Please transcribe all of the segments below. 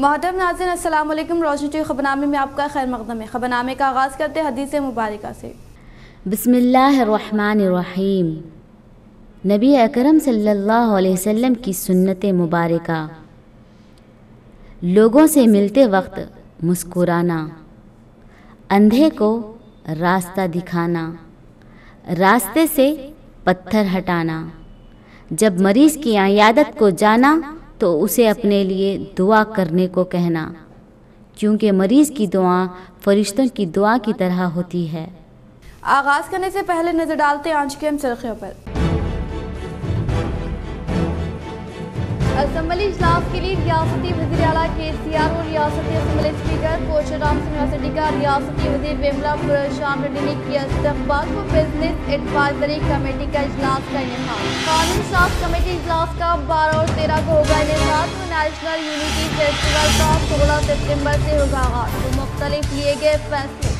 محترم ناظرین السلام علیکم۔ روشنی ٹی وی خبرنامے میں آپ کا خیر مقدم ہے۔ خبرنامے کا آغاز کرتے ہیں حدیث مبارکہ سے۔ بسم اللہ الرحمن الرحیم۔ نبی اکرم صلی اللہ علیہ وسلم کی سنت مبارکہ۔ لوگوں سے ملتے وقت مسکرانا، اندھے کو راستہ دکھانا، راستے سے پتھر ہٹانا، جب مریض کی عیادت کو جانا تو اسے اپنے لیے دعا کرنے کو کہنا، کیونکہ مریض کی دعا فرشتوں کی دعا کی طرح ہوتی ہے۔ آغاز کرنے سے پہلے نظر ڈالتے ہیں آج کے اہم سرخیوں پر۔ اسمبلی اجلاس کے لیے ریاستی وزیر اعلیٰ KCR اور ریاستی اسمبلی اسپیکر پوچرام یونیورسٹی کا ریاستی وزیر ویملا پرشان ریڈی نے کیا استقبال۔ کو بزنس ایڈوائزری کمیٹی کا اجلاس کا انعقاد۔ قانون ساز کمیٹی اجلاس کا 12 اور 13 کو ہوگا انعقاد۔ نیشنل یونٹی فیسٹیول کا 16 ستمبر سے ہوگا آغاز۔ مختلف لیے گئے فیصلے۔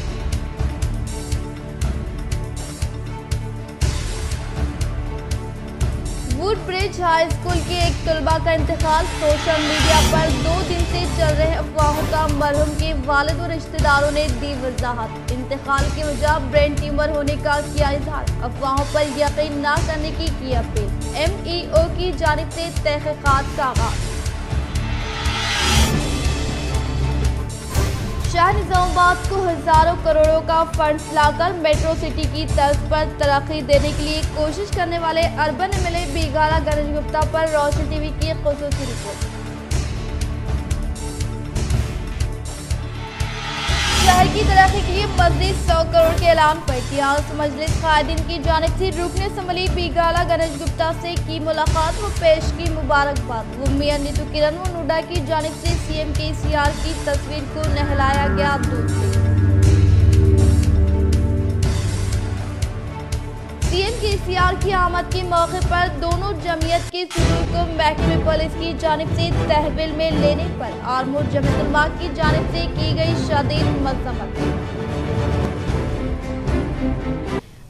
ووڈ برج ہائی اسکول کے ایک طلبہ کا انتقال۔ سوشل میڈیا پر 2 دن سے چل رہے افواہوں کا مرحوم کے والد اور رشتہ داروں نے دی وضاحت۔ انتقال کی وجہ برین ٹیومر ہونے کا کیا اظہار۔ افواہوں پر یقین نہ کرنے کی اپیل۔ MEO کی جانب سے تحقیقات کا آغاز۔ شہر نظام آباد کو ہزاروں کروڑوں کا فنڈز لا کر میٹرو سٹی کی طرز پر ترقی دینے کے لیے کوشش کرنے والے اربن MLA بیگالا گنیش گپتا پر روشنی ٹی وی کی خصوصی رپورٹ۔ شہر کی ترقی کے لیے مزید 100 کروڑ کے اعلان پر اتحاد مجلس قائدین کی جانب سے رکن اسمبلی بیگالا گنیش گپتا سے کی ملاقات و پیش کی مبارکباد۔ وہ میئر نیتو کرن و نوڈا کی جانب سے CM KCR کی تصویر کو نہلایا گیا دودھ سے۔ CM KCR کی آمد کے موقع پر دونوں جمعیت کے صدور کو محکمہ پولیس کی جانب سے تحویل میں لینے پر آرمور جمعیت علماء کی جانب سے کی گئی شدید مذمت۔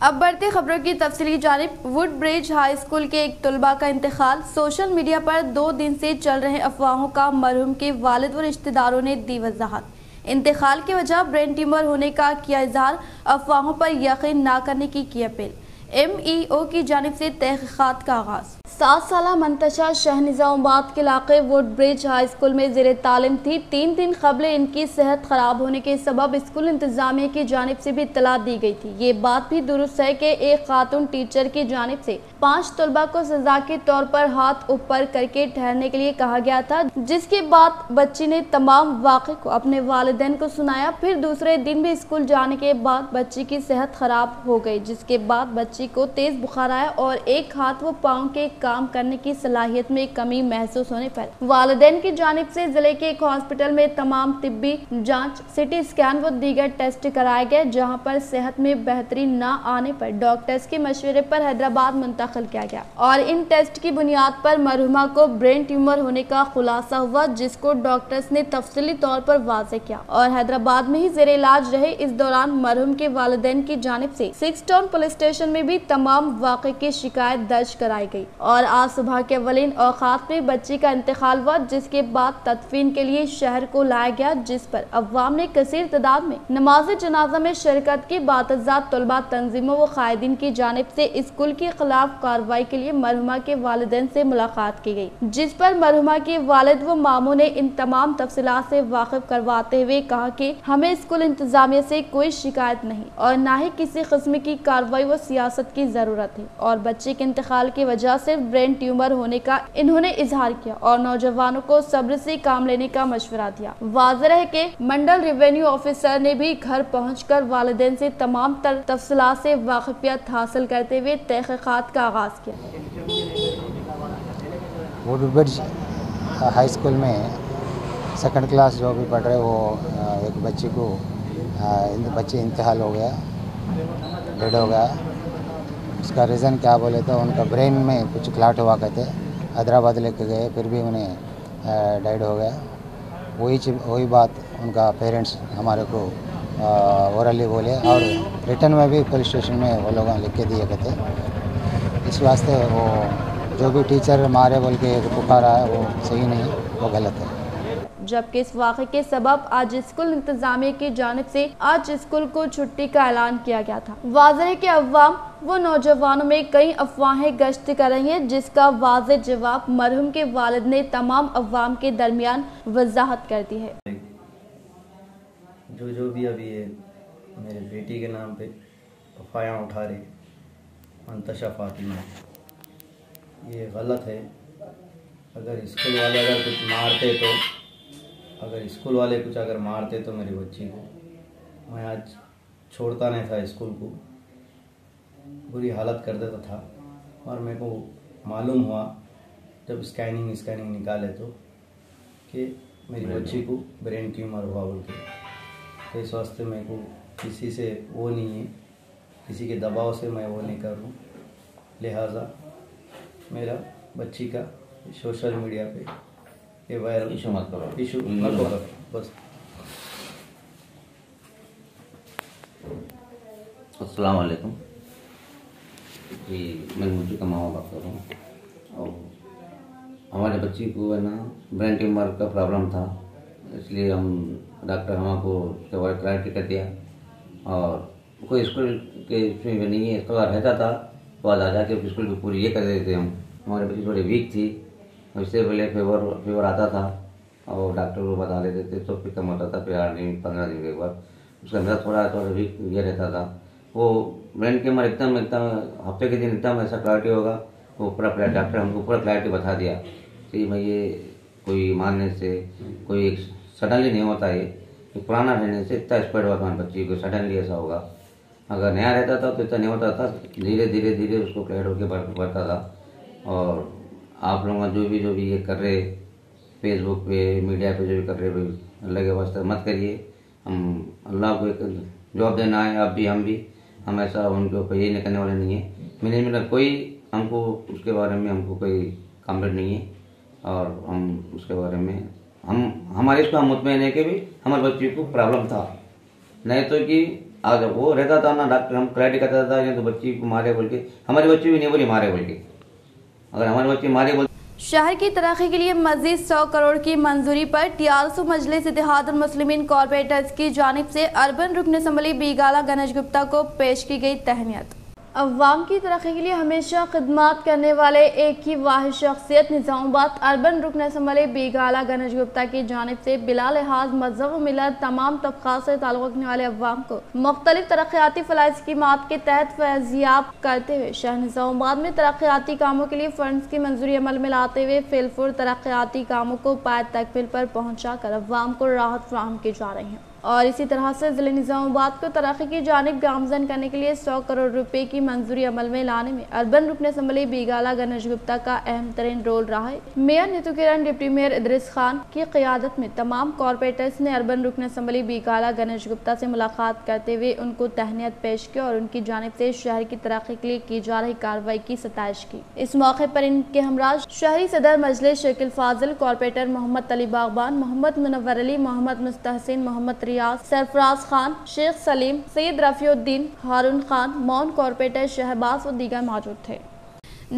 اب بڑھتے خبروں کی تفصیلی جانب۔ ووڈ برج ہائی اسکول کے ایک طلبہ کا انتقال۔ سوشل میڈیا پر 2 دن سے چل رہے افواہوں کا مرحوم کے والد و رشتہ داروں نے دی وضاحت۔ انتقال کی وجہ برین ٹیومر ہونے کا کیا اظہار۔ افواہوں پر یقین نہ کرنے کی اپیل۔ MEO کی جانب سے تحقیقات کا آغاز۔ 7 سالہ منتشا شہر نظام آباد کے علاقے ووڈ برج ہائی اسکول میں زیر تعلیم تھی۔ 3 دن قبل ان کی صحت خراب ہونے کے سبب اسکول انتظامیہ کی جانب سے بھی اطلاع دی گئی تھی۔ یہ بات بھی درست ہے کہ ایک خاتون ٹیچر کی جانب سے 5 طلبہ کو سزا کے طور پر ہاتھ اوپر کر کے ٹھہرنے کے لیے کہا گیا تھا، جس کے بعد بچی نے تمام واقعے کو اپنے والدین کو سنایا۔ پھر دوسرے دن بھی اسکول جانے کے بعد بچی کی صحت خراب ہو گئی، جس کے بعد بچی کو تیز بخار آیا اور ایک ہاتھ و پاؤں کے کام کرنے کی صلاحیت میں کمی محسوس ہونے پر والدین کی جانب سے ضلع کے ایک ہاسپٹل میں تمام طبی جانچ، CT اسکین و دیگر ٹیسٹ کرائے گئے، جہاں پر صحت میں بہتری نہ آنے پر ڈاکٹرز کے مشورے پر حیدرآباد منتقل کیا گیا اور ان ٹیسٹ کی بنیاد پر مرحومہ کو برین ٹیومر ہونے کا خلاصہ ہوا، جس کو ڈاکٹرز نے تفصیلی طور پر واضح کیا اور حیدرآباد میں ہی زیر علاج رہے۔ اس دوران مرحوم کے والدین کی جانب سے 6 ٹاؤن پولیس اسٹیشن میں بھی تمام واقعے کی شکایت درج کرائی گئی اور آج صبح کے اولین اوقات میں بچی کا انتقال ہوا، جس کے بعد تدفین کے لیے شہر کو لایا گیا، جس پر عوام نے کثیر تعداد میں نماز جنازہ میں شرکت کی۔ باتزاد طلبہ تنظیموں و قائدین کی جانب سے اسکول کے خلاف کارروائی کے لیے مرحومہ کے والدین سے ملاقات کی گئی، جس پر مرحومہ کے والد و ماموں نے ان تمام تفصیلات سے واقف کرواتے ہوئے کہا کہ ہمیں اسکول انتظامیہ سے کوئی شکایت نہیں اور نہ ہی کسی قسم کی کارروائی و سیاست کی ضرورت ہے اور بچے کے انتقال کی وجہ سے برین ٹیومر ہونے کا انہوں نے اظہار کیا اور نوجوانوں کو صبر سے کام لینے کا مشورہ دیا۔ واضح ہے کہ منڈل ریونیو آفیسر نے بھی گھر پہنچ کر والدین سے تمام تر تفصیلات سے واقفیت حاصل کرتے ہوئے تحقیقات کا آغاز کیا۔ ووڈ برج ہائی اسکول میں 2nd کلاس جو بھی پڑھ رہے وہ ایک بچی کو بچی انتقال ہو گیا، ڈیڈ ہو گیا۔ اس کا ریزن کیا بولے تو ان کا برین میں کچھ کلاٹ ہوا کہتے، حیدرآباد لے کے گئے، پھر بھی انہیں ڈیڈ ہو گیا۔ وہی بات ان کا پیرنٹس ہمارے کو اورلی بولے اور ریٹن میں بھی پولیس اسٹیشن میں وہ لوگ لکھ کے دیے کہتے۔ اس واسطے وہ جو بھی ٹیچر مارے بول کے پکارا ہے وہ صحیح نہیں، وہ غلط ہے۔ जबकि इस वाक़े के सबब आज स्कूल इंतजामिया की जानिब से आज स्कूल को छुट्टी का ऐलान किया गया था। वाज़ेह है कि अवाम व नौजवानों में कई अफवाहें गश्त कर रही हैं, जिसका वाज़ेह जवाब मरहूम के वालिद ने तमाम अवाम के दरमियान वजाहत कर दी है। जो भी अभी ये मेरे बेटी के नाम पे अफवाहें उठा रहे मंतशा फातिमा, ये गलत है। अगर स्कूल वाले अगर मारते तो मेरी बच्ची को मैं आज छोड़ता नहीं था, स्कूल को बुरी हालत कर देता था। और मेरे को मालूम हुआ जब स्कैनिंग निकाले कि मेरी बच्ची को ब्रेन ट्यूमर हुआ बोल के। तो इस वास्ते मेरे को किसी से वो नहीं है, किसी के दबाव से मैं वो नहीं कर रहा हूँ। लिहाजा मेरा बच्ची का सोशल मीडिया पे ये वायरल इशू मत करो बस। अस्सलाम वालेकुम जी, मैं मुझे का मामा बात कर रहा हूँ। और हमारे बच्ची को है ना ब्रेन ट्यूमर का प्रॉब्लम था, इसलिए हम डॉक्टर हमको उसके बारे में क्लैरिटी कर दिया। और कोई स्कूल के इसमें भी नहीं है, इसके बाद रहता था तो आज आ जाके स्कूल की पूरी ये कर देते हम। हमारे बच्ची थोड़ी वीक थी, इससे पहले फीवर आता था और डॉक्टर को बता देते थे तो फिर कम होता था, फिर 8 दिन 15 दिन के बाद उसका अंदर थोड़ा वीक ये रहता था। वो ब्रेन ट्यूमर एकदम हफ्ते के दिन एकदम ऐसा क्लैरिटी होगा, वो पूरा डॉक्टर हमको पूरा क्लैरिटी बता दिया कि मैं ये कोई मारने से कोई सडनली नहीं होता है, ये पुराना रहने से इतना स्प्रेड हुआ हमारे बच्ची को, सडनली ऐसा होगा। अगर नया रहता था तो इतना नहीं होता था, धीरे धीरे उसको क्लियर होकर बढ़ता था। और आप लोग जो भी ये कर रहे फेसबुक पे मीडिया पे जो भी कर रहे अल्लाह के वास्ते मत करिए। हम अल्लाह को एक जवाब देना है, आप भी हम भी, हम ऐसा उनके ऊपर ये नहीं करने वाले नहीं है। मैनेजमेंट कोई हमको उसके बारे में हमको कोई कमेंट नहीं है। और हम उसके बारे में हमारे इसको हम मुतमईन है कि भी हमारे बच्ची को प्रॉब्लम था, नहीं तो कि आज वो रहता था ना डॉक्टर हम क्लैरिटी करता था या तो बच्ची को मारे बोल के, हमारी बच्ची भी नहीं बोली मारे बोल के। अगर हमारी बच्ची मारे बोल शहर की तरक्की के लिए मजीद 100 करोड़ की मंजूरी पर टीआरएस मजलिस इत्तेहादुल मुस्लिमीन कॉर्पोरेटर्स की जानिब से अर्बन रुकन असम्बली बीगाला गणेश गुप्ता को पेश की गई तहनीत। अवाम की तरक्की के लिए हमेशा खिदमत करने वाले एक ही वाहिद शख्सियत निज़ामाबाद अर्बन रुकन असम्बली बीगाला गणेश गुप्ता की जानिब से बिला लिहाज मजहब व मिलत तमाम तबक़ात से ताल्लुक़ रखने वाले अवाम को मुख्तलिफ तरक्याती फलाह स्कीमात के तहत फैज़याब करते हुए शहर निज़ामाबाद में तरक्याती कामों के लिए फंड्स की मंजूरी अमल में लाते हुए फिलफुर तरक्याती कामों को पाए तकमील पर पहुँचा कर अवाम को राहत फराहम की जा रही है। और इसी तरह से ज़िले निज़ामाबाद को तरक्की की जानिब गामजन करने के लिए 100 करोड़ रुपए की मंजूरी अमल में लाने में अर्बन रुकन असम्बली बीगाला गणेश गुप्ता का अहम तरीन रोल रहा है। मेयर नीतू किरण, डिप्टी मेयर इदरीस खान की क़यादत में तमाम कॉर्पोरेटर्स ने अर्बन रुकन असम्बली बीगाला गणेश गुप्ता से मुलाकात करते हुए उनको तहनीत पेश की और उनकी जानिब से शहर की तरक्की के लिए की जा रही कार्रवाई की सताइश की। इस मौके पर इनके हमराज शहरी सदर मजलिस शकील फाजिल, कॉर्पोरेटर मोहम्मद अली बागबान, मोहम्मद मुनव्वर अली, मोहम्मद मुस्तहसिन, मोहम्मद सरफराज खान, शेख सलीम, सैयद रफीउद्दीन, हारून खान, मौन कॉर्पोरेटर शहबाज व दीगर मौजूद थे।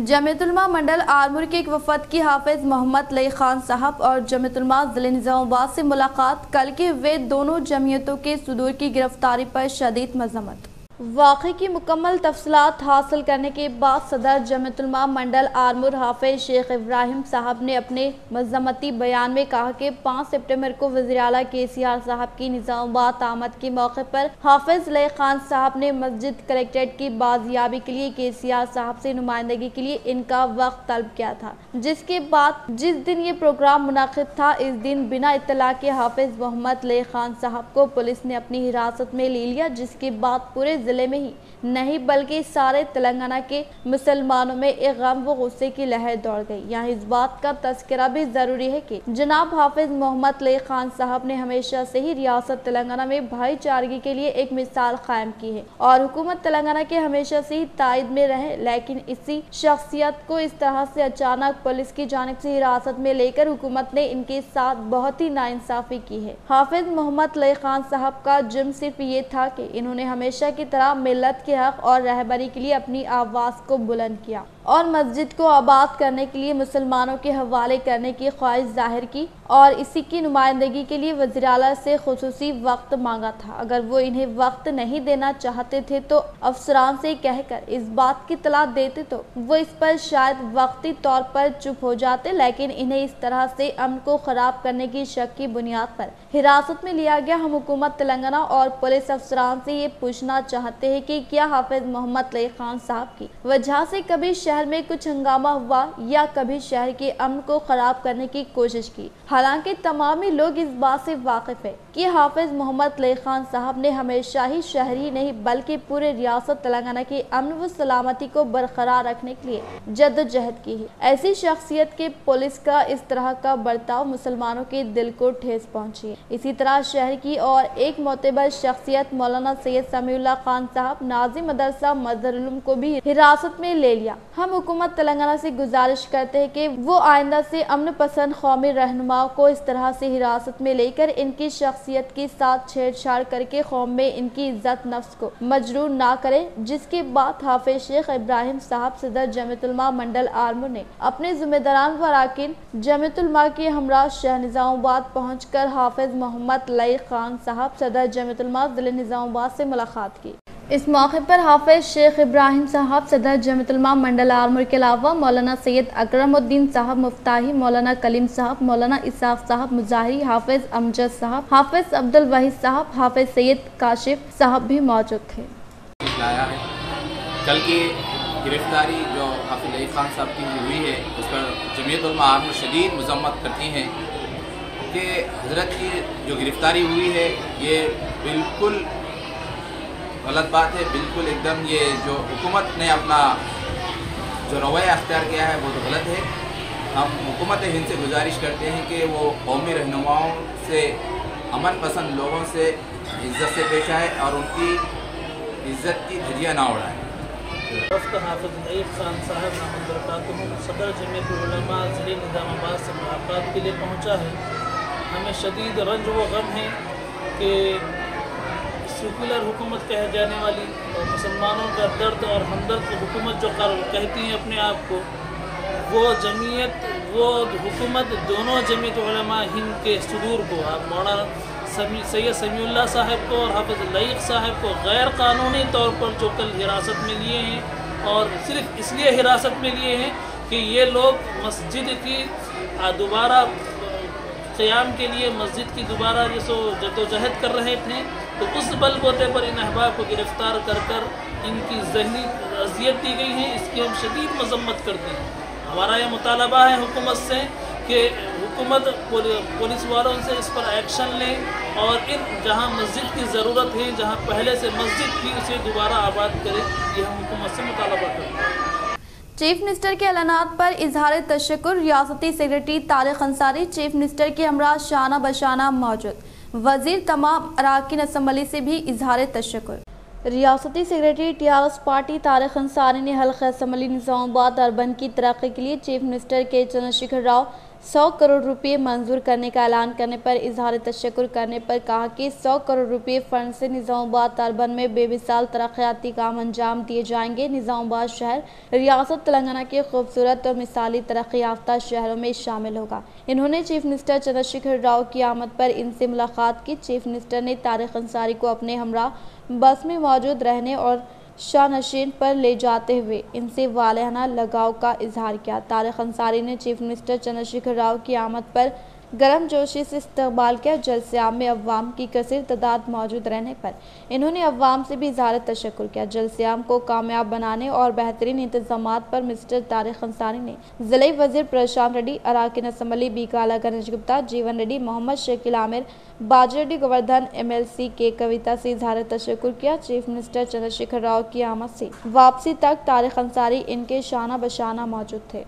जमीयत उलमा मंडल आरमूर के एक वफद की हाफिज मोहम्मद लई खान साहब और जमीयत उलमा ज़िले निज़ामाबाद से मुलाकात। कल के वे दोनों जमीयतों के सुदूर की गिरफ्तारी पर शदीद मज़म्मत। वाक़े की मुकम्मल तफसीलात हासिल करने के बाद सदर जमीयत उलमा मंडल आरमूर हाफिज शेख इब्राहिम साहब ने अपने मज़म्मती बयान में कहा कि 5 सितंबर को वज़ीर आला KCR साहब की निज़ामाबाद आमद के मौके पर हाफिज लई खान साहब ने मस्जिद कलेक्ट्रेट की बाजियाबी के लिए KCR साहब से नुमाइंदगी के लिए इनका वक्त तलब किया था, जिसके बाद जिस दिन ये प्रोग्राम मुनाकिद था, इस दिन बिना इत्तला के हाफिज मोहम्मद लई खान साहब को पुलिस ने अपनी हिरासत में ले लिया, जिसके बाद पूरे जिले में ही नहीं बल्कि सारे तेलंगाना के मुसलमानों में एक गम व गुस्से की लहर दौड़ गई। यहाँ इस बात का तज़किरा भी जरूरी है कि जनाब हाफिज मोहम्मद लई खान साहब ने हमेशा से ही रियासत तेलंगाना में भाईचारगी के लिए एक मिसाल कायम की है और हुकूमत तेलंगाना के हमेशा से ही तायद में रहे, लेकिन इसी शख्सियत को इस तरह से अचानक पुलिस की जानिब से हिरासत में लेकर हुकूमत ने इनके साथ बहुत ही नाइंसाफी की है। हाफिज मोहम्मद लई खान साहब का जुर्म सिर्फ ये था कि इन्होंने हमेशा की तरह मिल्लत के हक और रहबरी के लिए अपनी आवाज़ को बुलंद किया। اور مسجد کو آباد کرنے کے لیے مسلمانوں کے حوالے کرنے کی خواہش ظاہر کی اور اسی کی نمائندگی کے لیے وزیر اعلیٰ سے خصوصی وقت مانگا تھا۔ اگر وہ انہیں وقت نہیں دینا چاہتے تھے تو افسران سے کہہ کر اس بات کی اطلاع دیتے تو وہ اس پر شاید وقتی طور پر چپ ہو جاتے، لیکن انہیں اس طرح سے امن کو خراب کرنے کی شک کی بنیاد پر حراست میں لیا گیا۔ ہم حکومت تلنگانہ اور پولیس افسران سے یہ پوچھنا چاہتے ہیں کہ کیا حافظ محمد لئی خان صاحب کی وجہ سے کبھی شہر میں کچھ ہنگامہ ہوا یا کبھی شہر کے امن کو خراب کرنے کی کوشش کی؟ حالانکہ تمام لوگ اس بات سے واقف ہے کہ حافظ محمد لئی خان صاحب نے ہمیشہ ہی شہر ہی نہیں بلکہ پورے ریاست تلنگانہ کی امن و سلامتی کو برقرار رکھنے کے لیے جدوجہد کی ہے۔ ایسی شخصیت کے پولیس کا اس طرح کا برتاؤ مسلمانوں کے دل کو ٹھیس پہنچی ہے۔ اسی طرح شہر کی اور ایک معتبر شخصیت مولانا سید سمیع اللہ خان صاحب ناظم مدرسہ مظہر العلوم کو بھی حراست میں لے لیا۔ ہم حکومت تلنگانہ سے گزارش کرتے ہیں کہ وہ آئندہ سے امن پسند قومی رہنماؤں کو اس طرح سے حراست میں لے کر ان کی شخصیت کے ساتھ چھیڑ چھاڑ کر کے قوم میں ان کی عزت نفس کو مجروح نہ کرے، جس کے بعد حافظ شیخ ابراہیم صاحب صدر جمعیت علماء منڈل آرمور نے اپنے ذمہ داران و اراکین جمعیت علماء کے ہمراہ شہر نظام آباد پہنچ کر حافظ محمد لئی خان صاحب صدر جمعیت علماء ضلع نظام آباد سے ملاقات کی۔ اس موقع پر حافظ شیخ ابراہیم صاحب صدر جمعیت علماء منڈل آرمور کے علاوہ مولانا سید اکرم الدین صاحب مفتاحی، مولانا کلیم صاحب، مولانا اسحاق صاحب مظاہری، حافظ امجد صاحب، حافظ عبد الواحد صاحب، حافظ سید کاشف صاحب بھی موجود تھے۔ کل کی گرفتاری جو حافظ لئی خان صاحب کی ہوئی ہے اس پر جمعیت علماء آرمور شدید مذمت کرتی ہیں کہ حضرت کی جو گرفتاری ہوئی ہے یہ بالکل غلط بات ہے، بالکل ایک دم یہ جو حکومت نے اپنا جو رویہ اختیار کیا ہے وہ تو غلط ہے۔ ہم حکومت ہند سے گزارش کرتے ہیں کہ وہ قومی رہنماؤں سے امن پسند لوگوں سے عزت سے پیش آئے اور ان کی عزت کی دھجیاں نہ اڑائے۔ وفد حافظ لئی خان صاحب نامہ برکاتہ صدر جمعیت علماء ضلع نظام آباد سے ملاقات کے لیے پہنچا ہے۔ ہمیں شدید رنج و غم ہے کہ سیکولر حکومت کہے جانے والی اور مسلمانوں کا درد اور ہمدرد حکومت جو کہتی ہیں اپنے آپ کو، وہ جمعیت وہ حکومت دونوں جمعیت علماء ہند کے صدور کو، آپ مولانا سید سمیع اللہ صاحب کو اور حافظ لئی صاحب کو غیر قانونی طور پر جو کل حراست میں لیے ہیں، اور صرف اس لیے حراست میں لیے ہیں کہ یہ لوگ مسجد کی دوبارہ قیام کے لیے مسجد کی دوبارہ جدوجہد کر رہے تھے، تو اس بل بوتے پر ان احباب کو گرفتار کر کر ان کی ذہنی اذیت دی گئی ہے۔ اس کی ہم شدید مذمت کرتے ہیں۔ ہمارا یہ مطالبہ ہے حکومت سے کہ حکومت پولیس والوں سے اس پر ایکشن لیں اور ان جہاں مسجد کی ضرورت ہے، جہاں پہلے سے مسجد تھی، اسے دوبارہ آباد کرے۔ یہ ہم حکومت سے مطالبہ کرتے ہیں۔ چیف منسٹر کے اعلانات پر اظہار تشکر، ریاستی secretary Tariq Ansari chief minister کے ہمراہ شانہ بشانہ موجود، وزیر تمام اراکین اسمبلی سے بھی اظہار تشکر۔ ریاستی سیکریٹری ٹیارس پارٹی طارق انصاری نے حلقہ اسمبلی نظام آباد اربن کی ترقی کے لیے چیف منسٹر کے چندرشیکھر راؤ 100 کروڑ روپے منظور کرنے کا اعلان کرنے پر اظہار تشکر کرنے پر کہا کہ 100 کروڑ روپے فنڈ سے نظام آباد اربن میں بے مثال ترقیاتی کام انجام دیے جائیں گے۔ نظام آباد شہر ریاست تلنگانہ کے خوبصورت اور مثالی ترقی یافتہ شہروں میں شامل ہوگا۔ انہوں نے چیف منسٹر چندرشیکھر راؤ کی آمد پر ان سے ملاقات کی۔ چیف منسٹر نے طارق انصاری کو اپنے ہمراہ بس میں موجود رہنے اور شاہنشین پر لے جاتے ہوئے ان سے والہانہ لگاؤ کا اظہار کیا۔ طارق انصاری نے چیف منسٹر چندرشیکھر راؤ کی آمد پر گرم جوشی سے استقبال کیا۔ جلسے عام میں عوام کی کثیر تعداد موجود رہنے پر انہوں نے عوام سے بھی اظہار تشکر کیا۔ جلسے عام کو کامیاب بنانے اور بہترین انتظامات پر مسٹر طارق انصاری نے ضلعی وزیر پرشانت ریڈی، اراکین اسمبلی بی کالا گنیش گپتا، جیون ریڈی، محمد شکیل عامر، باجی ریڈی گوردھن، MLC کے کویتا سے اظہار تشکر کیا۔ چیف منسٹر چندرشیکھر راؤ کی آمد سے واپسی تک طارق انصاری ان کے شانہ بشانہ موجود تھے۔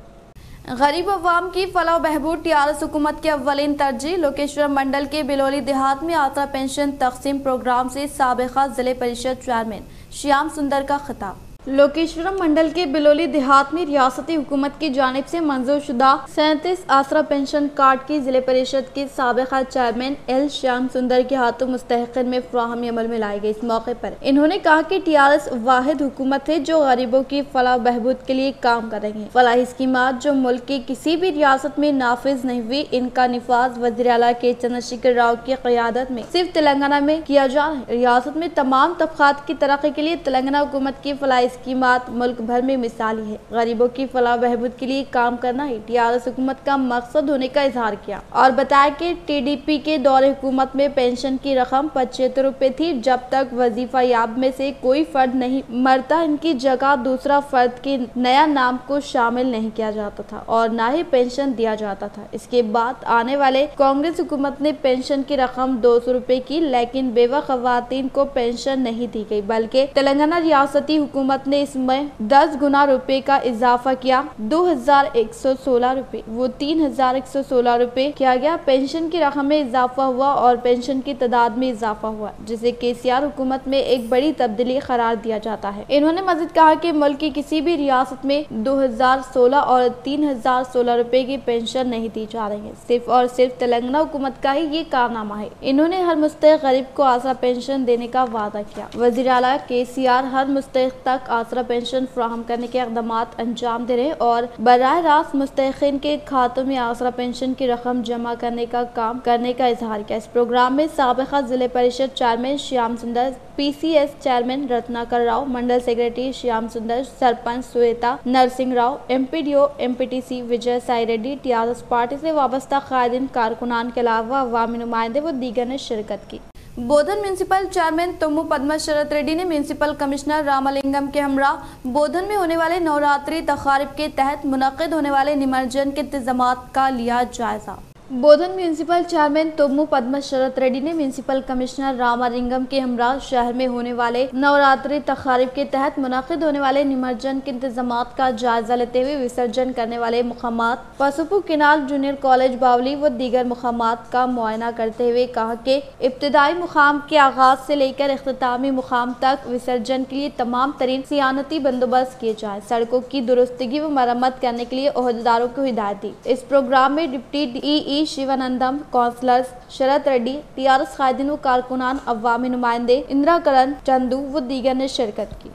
غریب عوام کی فلاح و بہبود ٹیارس حکومت کی اولین ترجیح، لوکیشور منڈل کے بلولی دیہات میں آسرا پینشن تقسیم پروگرام سے سابقہ ضلع پریشد چیئرمین شیام سندر کا خطاب۔ लोकेश्वरम मंडल के बिलोली देहात में रियासती हुकूमत की जानिब से मंजूर शुदा 37 आसरा पेंशन कार्ड की जिले परिषद के साबिका चेयरमैन एल श्याम सुंदर के हाथों मुस्तहकिन में फराहमी अमल में लाई गई। इस मौके पर इन्होंने कहा कि टीआरएस वाहिद हुकूमत है जो गरीबों की फलाह बहबूद के लिए काम कर रही है। फलाही स्कीमात जो मुल्क की किसी भी रियासत में नाफिज नहीं हुई, इनका निफाज वज़ीर आला के चंद्रशेखर राव की क़यादत में सिर्फ तेलंगाना में किया जा रहा है। रियासत में तमाम तबक़ात की तरक्की के लिए तेलंगाना हुकूमत की फलाही स्कीमात मुल्क भर में मिसाली है। गरीबों की फलाह बहबूद के लिए काम करना ही टीआरएस हुकूमत का मकसद होने का इजहार किया और बताया कि टीडीपी के दौरे हुकूमत में पेंशन की रकम 75 रुपए थी। जब तक वजीफा याब में से कोई फर्द नहीं मरता, इनकी जगह दूसरा फर्द के नया नाम को शामिल नहीं किया जाता था और न ही पेंशन दिया जाता था। इसके बाद आने वाले कांग्रेस हुकूमत ने पेंशन की रकम 200 रुपए की, लेकिन बेवा खवातीन को पेंशन नहीं दी गई, बल्कि तेलंगाना रियासती हुकूमत ने इसमें 10 गुना रुपए का इजाफा किया। 2116 रुपए वो 3116 रुपए किया गया। पेंशन की रकम में इजाफा हुआ और पेंशन की तादाद में इजाफा हुआ, जिसे केसीआर हुकूमत में एक बड़ी तब्दीली करार दिया जाता है। इन्होंने मजीद कहा कि मुल्क की किसी भी रियासत में 2016 और 3016 रुपए की पेंशन नहीं दी जा रही है। सिर्फ और सिर्फ तेलंगाना हुकूमत का ही ये कारनामा है। इन्होंने हर मुस्तहिक गरीब को आसरा पेंशन देने का वादा किया। वज़ीर आला केसीआर हर मुस्तहिक तक आसरा पेंशन फराहम करने के इक़दामात अंजाम दे रहे और बराह रास्त मुस्तहिकीन के खातों में आसरा पेंशन की रकम जमा करने का काम करने का इजहार किया। इस प्रोग्राम में साबिका जिले परिषद चेयरमैन श्याम सुंदर, पीसीएस चेयरमैन रत्नाकर राव, मंडल सेक्रेटरी श्याम सुंदर, sarpanch सुएता Narasimha Rao, MPDO MPTC Vijay Sai Reddy, TRS party से वाबस्ता कायदीन कारकुनान के अलावा अवामी नुमाइंदे व दीगर ने शिरकत की। बोधन म्यूनसिपल चेयरमैन तुम्मू पद्मा शरत रेड्डी ने म्यूनसिपल कमिश्नर रामालिंगम के हमरा बोधन में होने वाले नवरात्रि तकारीब के तहत मुनक्किद होने वाले निमज्जन के इंतजामात का लिया जायजा। बोधन म्यूनसिपल चेयरमैन तुम्मू पद्मा शरत रेड्डी ने म्यूनसिपल कमिश्नर रामालिंगम के हमरा शहर में होने वाले नवरात्रि तकारीब के तहत मुनक्किद होने वाले निमज्जन के इंतजामात का जायजा लेते हुए विसर्जन करने वाले मुकामात पसुपु किनाल जूनियर कॉलेज बावली व दीगर मुकामात का मुआयना करते हुए कहा कि इब्तदाई मुकाम के आगाज से लेकर इख्तितामी मुकाम तक विसर्जन के लिए तमाम तरीन सियानती बंदोबस्त किए जाए। सड़कों की दुरुस्तगी व मरम्मत करने के लिए ओहदेदारों को हिदायत दी। इस प्रोग्राम में डिप्टी DE शिवानंदम, काउंसलर्स शरत रेड्डी, टीआरएस कायदीन व कारकुनान, अवामी नुमाइंदे इंदिरा करण, चंदू व दीगर ने शिरकत की।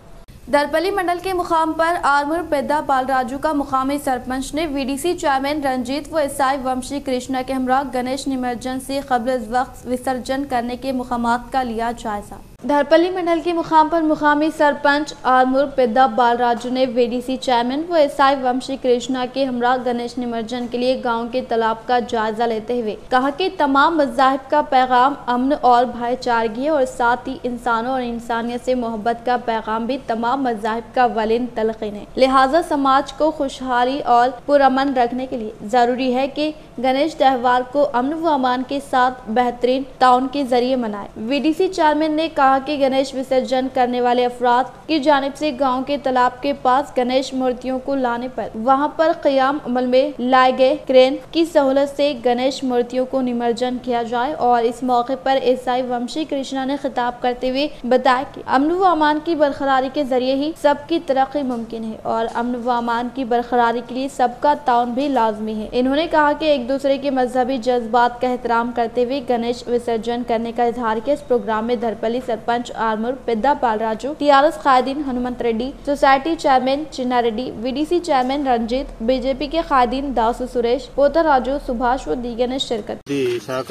दरपली मंडल के मुकाम पर आरमूर पेद्दा बालराजू का मुकामी सरपंच ने वीडीसी चेयरमैन रंजीत व ईसाई वंशी कृष्णा के हमरा गणेश निमज्जन से कब्ल वक्त विसर्जन करने के मुकामात का लिया जायजा। धरपली मंडल के मुकाम पर मुकामी सरपंच आरमूर पेद्दा बालराजू ने वीडीसी चेयरमैन व ईसाई वंशी कृष्णा के हमरा गणेश निमज्जन के लिए गांव के तालाब का जायजा लेते हुए कहा कि तमाम मज़ाहिब का पैगाम अमन और भाईचारगी है और साथ ही इंसानों और इंसानियत से मोहब्बत का पैगाम भी तमाम मज़ाहिब का वलीन तलक़ीन है। लिहाजा समाज को खुशहाली और पुरअमन रखने के लिए जरूरी है कि गणेश त्यौहार को अमन व अमान के साथ बेहतरीन ताउन के जरिए मनाए। वीडीसी चेयरमैन ने कहा कि गणेश विसर्जन करने वाले अफराद की जानिब से गांव के तालाब के पास गणेश मूर्तियों को लाने पर वहां पर क़याम अमल में लाए गए क्रेन की सहूलत से गणेश मूर्तियों को निमज्जन किया जाए। और इस मौके पर ईसाई वंशी कृष्णा ने खिताब करते हुए बताया कि अमन व अमान की बरकरारी के जरिए ही सबकी तरक्की मुमकिन है और अमन व अमान की बरकरारी के लिए सबका ताउन भी लाजमी है। इन्होंने कहा कि एक दूसरे के मजहबी जज्बात का एहतराम करते हुए गणेश विसर्जन करने का इजहार किया। इस प्रोग्राम में धरपली सरपंच आरमूर पेद्दा बालराजू, टीआरएस कायदीन Hanumanth Reddy, society chairman Chinna Reddy, VDC chairman Ranjit, BJP के कायदीन दासु सुरेश, पोतराजू, सुभाष व दीगर ने शिरकत। శాఖ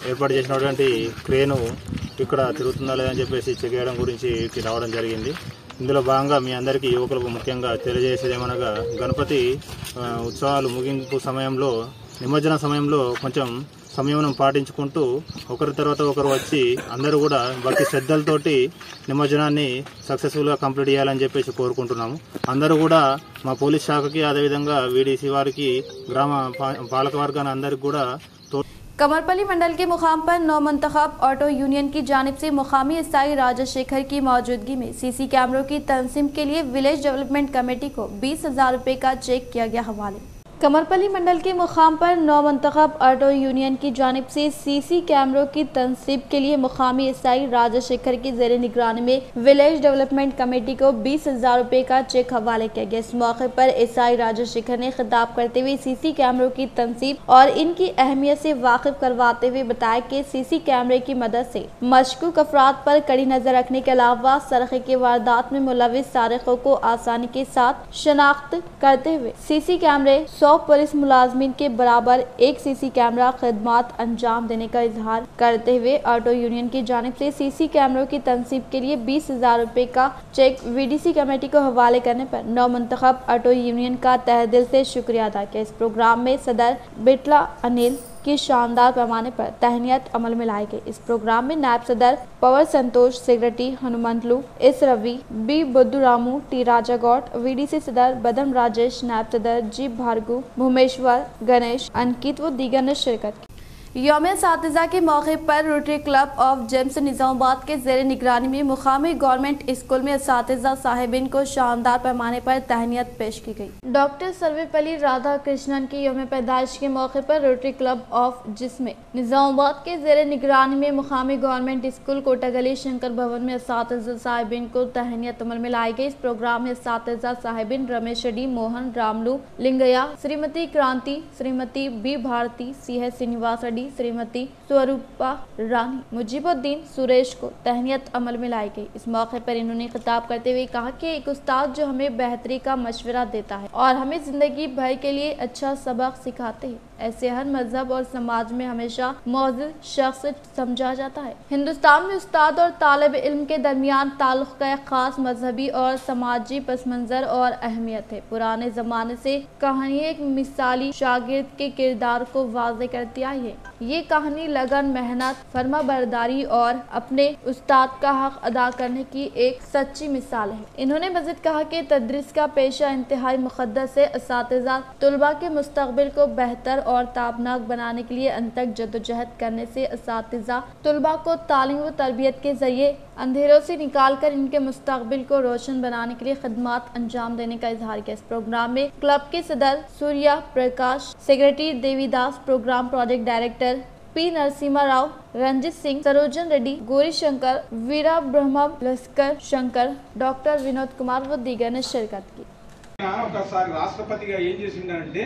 ఏర్పాటు చేసినటువంటి క్రేను ఇక్కడ తిరుగుతుందా లేదని చెప్పేసి చెక్ చేయడం గురించి రావడం జరిగింది। ఇందులో భాగంగా మీ అందరికీ యువకులకు ముఖ్యంగా తెలియజేసేది ఏమనగా గణపతి ఉత్సవాలు ముగింపు సమయంలో నిమజ్జన సమయంలో కొంచెం సంయమనం పాటించుకుంటూ ఒకరి తర్వాత ఒకరు వచ్చి అందరూ కూడా భక్తి శ్రద్ధలతోటి నిమజ్జనాన్ని సక్సెస్ఫుల్గా కంప్లీట్ చేయాలని చెప్పేసి కోరుకుంటున్నాము। అందరూ కూడా మా పోలీస్ శాఖకి అదేవిధంగా వీడీసీ వారికి గ్రామ పాలక వర్గాన్ని అందరికి కూడా कमरपल्ली मंडल के मुकाम पर नौ मुंतखब ऑटो यूनियन की जानिब से मुकामी ईसाई राजशेखर की मौजूदगी में सीसी कैमरों की तंसीम के लिए विलेज डेवलपमेंट कमेटी को 20,000 रुपए का चेक किया गया हवाले। कमरपल्ली मंडल के मुकाम पर नौ मंतखब ऑटो यूनियन की जानिब से सीसी कैमरों की तनसीब के लिए मुकामी एसआई राजशेखर की ज़ेरे निगरानी में विलेज डेवलपमेंट कमेटी को 20,000 रुपए का चेक हवाले किया गया। इस मौके पर एसआई राजशेखर ने खिताब करते हुए सीसी कैमरों की तनसीब और इनकी अहमियत से वाकिफ करवाते हुए बताया कि सीसी कैमरे की मदद से मशकूक अफराद पर कड़ी नजर रखने के अलावा सरक़े की वारदात में मुलविस सारिकों को आसानी के साथ शनाख्त करते हुए सीसी कैमरे 100 पुलिस मुलाजमीन के बराबर एक सीसी कैमरा खिदमात अंजाम देने का इजहार करते हुए ऑटो यूनियन की जानिब से सीसी कैमरों की तनसीब के लिए 20,000 रुपए का चेक वीडीसी कमेटी को हवाले करने पर नौ मंतखब ऑटो यूनियन का तहे दिल से शुक्रिया अदा किया। इस प्रोग्राम में सदर बिटला अनिल की शानदार पैमाने पर तहनीत अमल में लाई गई। इस प्रोग्राम में नायब सदर Pawar Santosh, secretary Hanumanthlu, S Ravi, B Buddhuramu, T Raja Goud, VDC सदर बदम राजेश, नायब सदर जी भार्गू, भूमेश्वर, गणेश, अंकित व दीगर ने शिरकत की। यौम-ए-असातिज़ा के मौके पर rotary club of James Nizamabad के ज़ेरे निगरानी में मुकामी गवर्नमेंट स्कूल में असातिज़ा साहिबिन को शानदार पैमाने पर तहनीत पेश की गई। डॉक्टर सर्वपल्ली राधा कृष्णन की यौम पैदाइश के मौके पर रोटरी क्लब ऑफ जिसमें निज़ामाबाद के ज़ेरे निगरानी में मुकामी गवर्नमेंट स्कूल कोटागली शंकर भवन में असातिज़ा साहिबिन को तहनीत अमल में लाई गई। इस प्रोग्राम में असातिज़ा साहिबिन रमेश डी, मोहन, रामलू, लिंगया, श्रीमती क्रांति, श्रीमती बी भारती, सी श्रीनिवास रेड्डी, श्रीमती स्वरूपा रानी, मुजीबुद्दीन, सुरेश को तहनीत अमल में लाई गई। इस मौके पर इन्होंने खिताब करते हुए कहा कि एक उस्ताद जो हमें बेहतरी का मशवरा देता है और हमें जिंदगी भर के लिए अच्छा सबक सिखाते हैं, ऐसे हर मजहब और समाज में हमेशा मौजूद शख्स समझा जाता है। हिंदुस्तान में उस्ताद और तालिब इल्म के दरमियान ताल्लुक का एक खास मजहबी और समाजी पस मंजर और अहमियत है। पुराने जमाने से कहानी एक मिसाली शागिर्द के किरदार को वाज़े करती आई है। ये कहानी लगन, मेहनत, फर्मा बरदारी और अपने उस्ताद का हक अदा करने की एक सच्ची मिसाल है। इन्होंने मज़ीद कहा कि तदरीस का पेशा इंतहाई मुक़द्दस है। असातिज़ा तुलबा के मुस्तक़बिल को बेहतर और ताबनाक बनाने के लिए अनथक जद्दोजहद करने से असातिज़ा तुलबा को तालीम व तरबियत के जरिए अंधेरों से निकाल कर इनके मुस्तक़बिल को रोशन बनाने के लिए खिदमात अंजाम देने का इजहार किया। इस प्रोग्राम में क्लब के सदर Surya Prakash, secretary Devidas, programme project director P Narasimha Rao, Ranjit Singh, Sarojan Reddy, Gauri Shankar, Veera Brahma, Laskar Shankar, doctor Vinod Kumar व दीगर ने शिरकत की। ఒకసారి రాష్ట్రపతిగా ఏం చేసిండంటే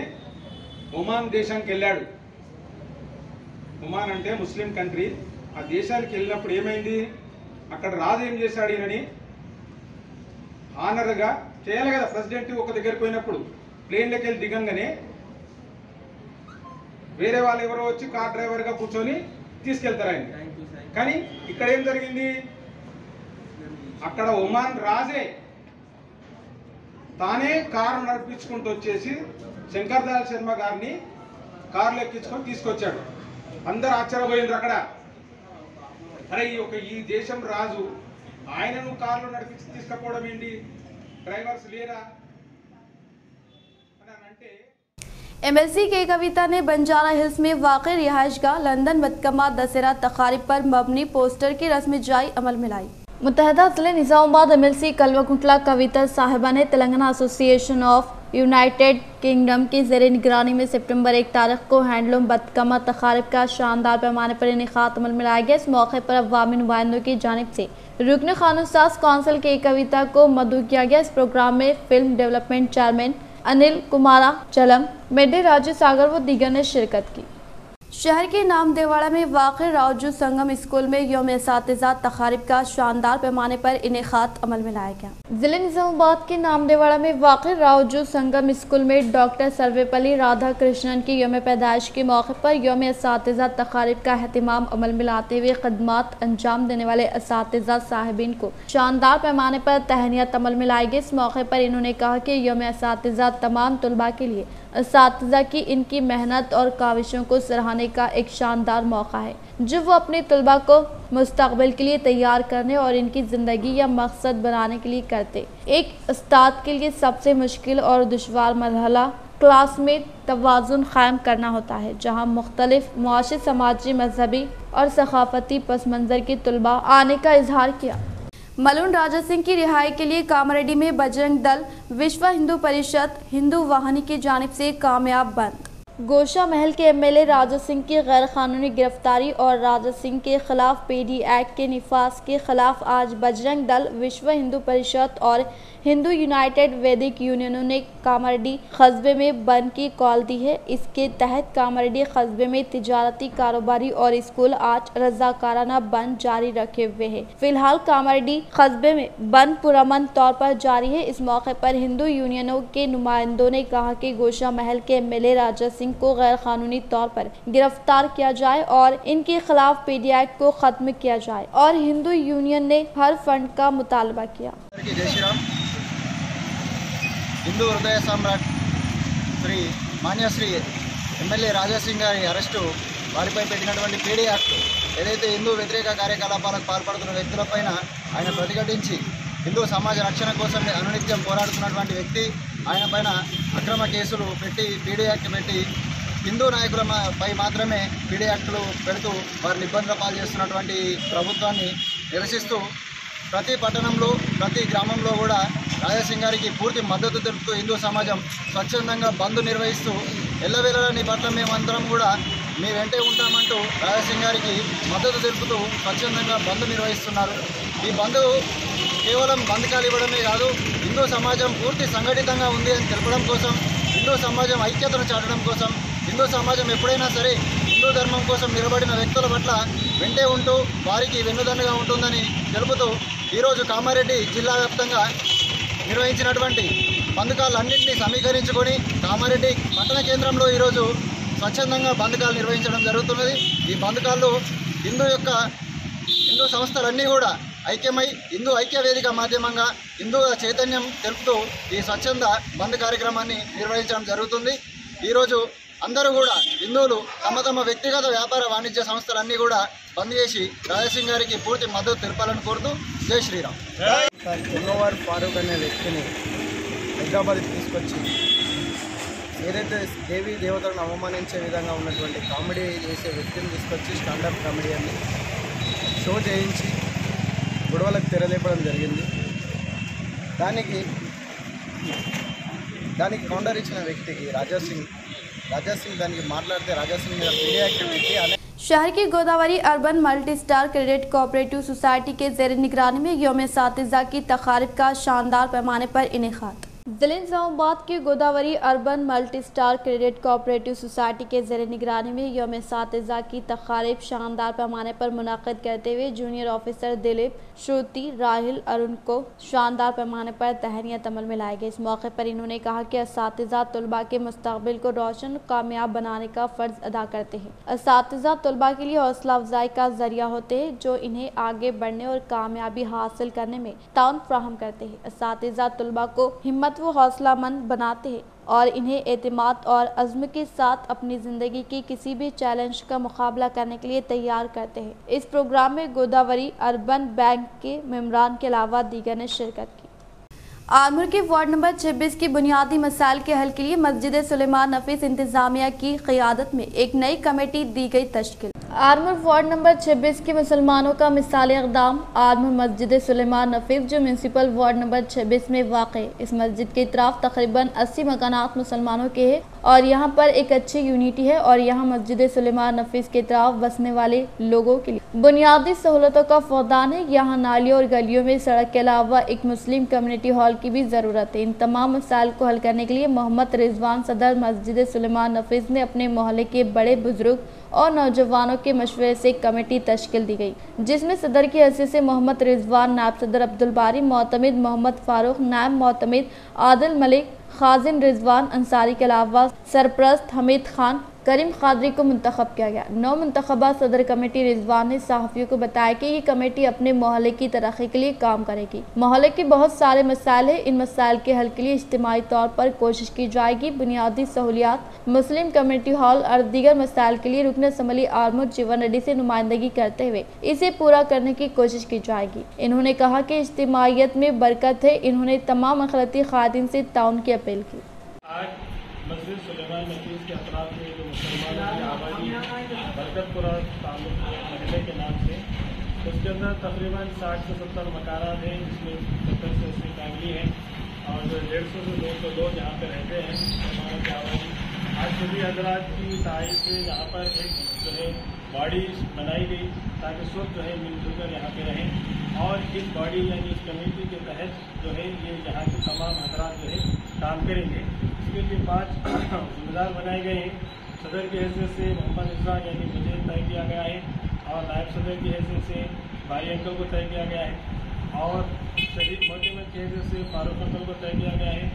ఒమాన్ దేశానికి వెళ్ళాడు। ఒమాన్ అంటే ముస్లిం కంట్రీ। ఆ దేశానికి వెళ్ళినప్పుడు ఏమైంది, అక్కడ రాజు ఏం చేశాడు, ఈయనని హానర్గా చేయాలి కదా ప్రెసిడెంట్ ఒక దగ్గరికి పోయినప్పుడు ప్లేన్లోకి వెళ్ళి దిగంగానే వేరే వాళ్ళు ఎవరో వచ్చి కార్ డ్రైవర్గా కూర్చొని తీసుకెళ్తారు ఆయన। కానీ ఇక్కడ ఏం జరిగింది, అక్కడ ఒమాన్ రాజే తానే కారు నడిపించుకుంటూ వచ్చేసి శంకర్ దయాళ్ శర్మ గారిని కారులో ఎక్కించుకొని తీసుకొచ్చాడు। అందరూ ఆశ్చర్యపోయిండ్రు అక్కడ, అరే ఈ దేశం రాజు ఆయనను కారులో నడిపించి తీసుకుపోవడం ఏంటి, డ్రైవర్స్ లేరా అని అంటే। MLC के कविता ने बंजारा हिल्स में वाक़ रिहाइशगाह लंदन बदकमा दशहरा तकारीब पर मबनी पोस्टर की रस्म जाई अमल में लाई। मुत्तहदा ज़िले निज़ामाबाद MLC कलवा कविता साहिबा ने Telangana association of United kingdom की ज़ेरे निगरानी में सितंबर 1 तारीख को हैंडलूम बदकमा तकारीब का शानदार पैमाने पर इनेकाद अमल में लाया गया। इस मौके पर अवामी नुमाइंदों की जानिब से रुकन क़ानून साज़ कौंसिल की कविता को मदऊ किया गया। इस प्रोग्राम में film development chairman Anil Kumara चलम, मेडे राजू सागर व दीगर ने शिरकत की। शहर के नामदेवाड़ा में वाक़े रावजू संगम स्कूल में यौम-ए-असातिज़ा तकारीब का शानदार पैमाने पर इनेकाद अमल में लाया गया। ज़िले निज़ामाबाद के नामदेवाड़ा में वाक़े रावजू संगम स्कूल में डॉक्टर सर्वपल्ली राधा कृष्णन की यौम पैदाइश के मौके पर यौम-ए-असातिज़ा तकारीब का अहतमाम अमल में लाते हुए खदमात अंजाम देने वाले असातिज़ा साहिबीन को शानदार पैमाने पर तहनीत अमल में लाई गई। इस मौके पर इन्होंने कहा कि यौम-ए-असातिज़ा तमाम तुलबा के लिए असातिज़ा की इनकी मेहनत और काविशों को सराहने का एक शानदार मौका है, जो वो अपने तलबा को मुस्तक़बिल के लिए तैयार करने और इनकी ज़िंदगी या मकसद बनाने के लिए करते। एक उस्ताद के लिए सबसे मुश्किल और दुश्वार मरहला क्लास में तवाज़ुन क़ायम करना होता है, जहाँ मुख्तलिफ मुआशी, समाजी, मजहबी और सक़ाफ़ती पस मंज़र की तलबा आने का इजहार किया। मलून राजा सिंह की रिहाई के लिए कामारेड्डी में बजरंग दल, विश्व हिंदू परिषद, हिंदू वाहिनी की जानिब से कामयाब बंद। गोशा महल के एमएलए राजा सिंह की गैर कानूनी गिरफ्तारी और राजा सिंह के खिलाफ पीडी एक्ट के निफाज के खिलाफ आज बजरंग दल, विश्व हिंदू परिषद और हिंदू यूनाइटेड वैदिक यूनियनों ने कामारेड्डी कस्बे में बंद की कॉल दी है। इसके तहत कामारेड्डी कस्बे में तिजारती, कारोबारी और स्कूल आज रजाकाराना बंद जारी रखे हुए है। फिलहाल कामारेड्डी कस्बे में बंद पुरअमन तौर पर जारी है। इस मौके पर हिंदू यूनियनों के नुमाइंदों ने कहा कि गोशा महल के एमएलए राजा सिंह को गैर कानूनी तौर पर गिरफ्तार किया जाए और इनके खिलाफ पीडी एक्ट को खत्म किया जाए और हिंदू यूनियन ने हर फंड का मुतालबा किया। हिंदू हृदय सम्राट श्री मान्यश्री ఎమ్మెల్యే రాజాసింగ్ గారి అరెస్టు వారిపై పెట్టినటువంటి పీడీ యాక్ట్ ఏదైతే హిందూ వ్యతిరేక కార్యకలాపాలకు పాల్పడుతున్న వ్యక్తులపైన ఆయన ప్రతిఘటించి హిందూ సమాజ రక్షణ కోసం అనునిత్యం పోరాడుతున్నటువంటి వ్యక్తి ఆయన పైన అక్రమ కేసులు పెట్టి పీడీ యాక్ట్ పెట్టి హిందూ నాయకులపై మాత్రమే పీడీ యాక్టులు పెడుతూ వారిని ఇబ్బందుల పాలు చేస్తున్నటువంటి ప్రభుత్వాన్ని నిరసిస్తూ ప్రతి పట్టణంలో ప్రతి గ్రామంలో కూడా రాజాసింగ్ గారికి పూర్తి మద్దతు తెలుపుతూ హిందూ సమాజం స్వచ్ఛందంగా బంద్ నిర్వహిస్తూ ఎల్లవేళలా నీ పట్ల మేమందరం కూడా మీ వెంటే ఉంటామంటూ రాజాసింగ్ గారికి మద్దతు తెలుపుతూ స్వచ్ఛందంగా బంద్ నిర్వహిస్తున్నారు। ఈ బంద్ కేవలం బంధకాలు ఇవ్వడమే కాదు, హిందూ సమాజం పూర్తి సంఘటితంగా ఉంది అని తెలపడం కోసం, హిందూ సమాజం ఐక్యతను చాటడం కోసం, హిందూ సమాజం ఎప్పుడైనా సరే హిందూ ధర్మం కోసం నిలబడిన వ్యక్తుల పట్ల వెంటే ఉంటూ వారికి వెన్నుదన్నుగా ఉంటుందని తెలుపుతూ ఈరోజు కామారెడ్డి జిల్లా వ్యాప్తంగా నిర్వహించినటువంటి బంధకాలన్నింటినీ సమీకరించుకొని కామారెడ్డి పట్టణ కేంద్రంలో ఈరోజు స్వచ్ఛందంగా బంధకాలు నిర్వహించడం జరుగుతున్నది। ఈ బంధకాల్లో హిందూ సంస్థలన్నీ కూడా ఐక్యమై హిందూ ఐక్య వేదిక మాధ్యమంగా హిందూ చైతన్యం తెలుపుతూ ఈ స్వచ్ఛంద బంద్ కార్యక్రమాన్ని నిర్వహించడం జరుగుతుంది। ఈరోజు అందరూ కూడా హిందువులు తమ తమ వ్యక్తిగత వ్యాపార వాణిజ్య సంస్థలన్నీ కూడా బంద్ చేసి రాజాసింగ్ గారికి పూర్తి మద్దతు తెలపాలని కోరుతూ జై శ్రీరామ్। ఉన్నవారు ఫారూక్ అనే వ్యక్తిని హైదరాబాద్ తీసుకొచ్చి ఏదైతే దేవీ దేవతలను అవమానించే విధంగా ఉన్నటువంటి కామెడీ చేసే వ్యక్తిని తీసుకొచ్చి స్టాండప్ కామెడియన్ని షో చేయించి గొడవలకు తెరలేపడం జరిగింది। దానికి కౌంటర్ ఇచ్చిన వ్యక్తికి రాజాసింగ్ దానికి మాట్లాడితే రాజాసింగ్ మీద పీడీ యాక్ట్ పెట్టి शहर की Godavari urban multi star credit cooperative society के ज़ेर निगरानी में यौम एसातिज़ा की तक़ारिब का शानदार पैमाने पर इनेकाद। ज़िले निज़ामाबाद की Godavari urban multi star credit cooperative society के ज़ेर निगरानी में यौम एसातिज़ा की तक़ारिब शानदार पैमाने पर मुनाक़िद करते हुए जूनियर ऑफिसर दिलीप, श्रुति, राहिल, अरुण को शानदार पैमाने पर तहनीत अमल में लाए गए। इस मौके पर इन्होंने कहा कि असातिज़ा तलबा के मुस्तक़बिल को रोशन कामयाब बनाने का फ़र्ज़ अदा करते हैं। असातिज़ा तलबा के लिए हौसला अफजाई का ज़रिया होते हैं जो इन्हें आगे बढ़ने और कामयाबी हासिल करने में ताउन फ़राहम करते हैं। असातिज़ा तलबा को हिम्मत व हौसलामंद बनाते हैं और इन्हें एतमाद और अज़्म के साथ अपनी ज़िंदगी की किसी भी चैलेंज का मुकाबला करने के लिए तैयार करते हैं। इस प्रोग्राम में गोदावरी अर्बन बैंक के मेम्बरान के अलावा दीगर ने शिरकत की। आरमूर के वार्ड नंबर 26 की बुनियादी मसाइल के हल के लिए मस्जिद सुलेमान नफीस इंतज़ामिया की क़ियादत में एक नई कमेटी दी गई तश्कील। आरमूर वार्ड नंबर 26 के मुसलमानों का मिसाल इक़दाम। आरमूर मस्जिद सुलेमान नफीस जो म्यूनसिपल वार्ड नंबर 26 में वाक़ है। इस मस्जिद के इतराफ़ तकरीबन 80 मकानात मुसलमानों के हैं और यहाँ पर एक अच्छी यूनिटी है और यहाँ मस्जिद सुलेमान नफीस के इतराफ़ बसने वाले लोगों के लिए बुनियादी सहूलतों का फौदान है। यहाँ नालियों और गलियों में सड़क के अलावा एक मुस्लिम कम्युनिटी हॉल की भी ज़रूरत है। इन तमाम मसाइल को हल करने के लिए मोहम्मद रिजवान सदर मस्जिद सुलेमान नफीस ने अपने मोहल्ले के बड़े बुजुर्ग और नौजवानों के मशवरे से एक कमेटी तश्कील दी गई, जिसमें सदर की हैसियत से मोहम्मद रिजवान, नायब सदर अब्दुल बारी, मोतमिद मोहम्मद फारूक, नायब मोतमिद आदिल मलिक, खाजिन रिजवान अंसारी के अलावा सरप्रस्त हमीद खान, करीम खादरी को मुंतखब किया गया। नौ मुंतखबा सदर कमेटी रिजवान ने सहाफ़ियों को बताया कि ये कमेटी अपने मोहल्ले की तरक्की के लिए काम करेगी। मोहल्ले के बहुत सारे मसाइल हैं, इन मसाइल के हल के लिए इज्तिमाई तौर पर कोशिश की जाएगी। बुनियादी सहूलियात, मुस्लिम कम्युनिटी हॉल और दीगर मसाइल के लिए रुकन असम्बली आरमूर जीवन रेड्डी से नुमाइंदगी करते हुए इसे पूरा करने की कोशिश की जाएगी। इन्होंने कहा कि इज्तिमाइयत में बरकत है। इन्होंने तमाम अखिलती खादिन से ताउन की अपील की। मस्जिद सुलेमान नफीस के अतराफ में जो मुसलमानों की आबादी बरकतपुरा ताल्लुक़ महल्ले के नाम से उसके अंदर तकरीबन 60 से 70 मकानात हैं, जिसमें 70 से 80 फैमिली है और 150 से 200 लोग यहाँ पे रहते हैं। हमारा चावल आज सभी हजरात की तारीफ से यहाँ पर एक जो है बॉडी बनाई गई ताकि सब जो है मिलजुल कर यहाँ पे रहें और इस बॉडी यानी इस कमेटी के तहत जो है ये यहाँ के तमाम हजरात जो है काम करेंगे। इसके लिए 5 जिम्मेदार बनाए गए हैं। सदर की हैसियत से मोहम्मद इजरान यानी मुझे तय किया गया है और नायब सदर की हैसियत से भाई अंकल को तय किया गया है और शरीक मोहतमद की हैसियत से फारूक अंकल को तय किया गया है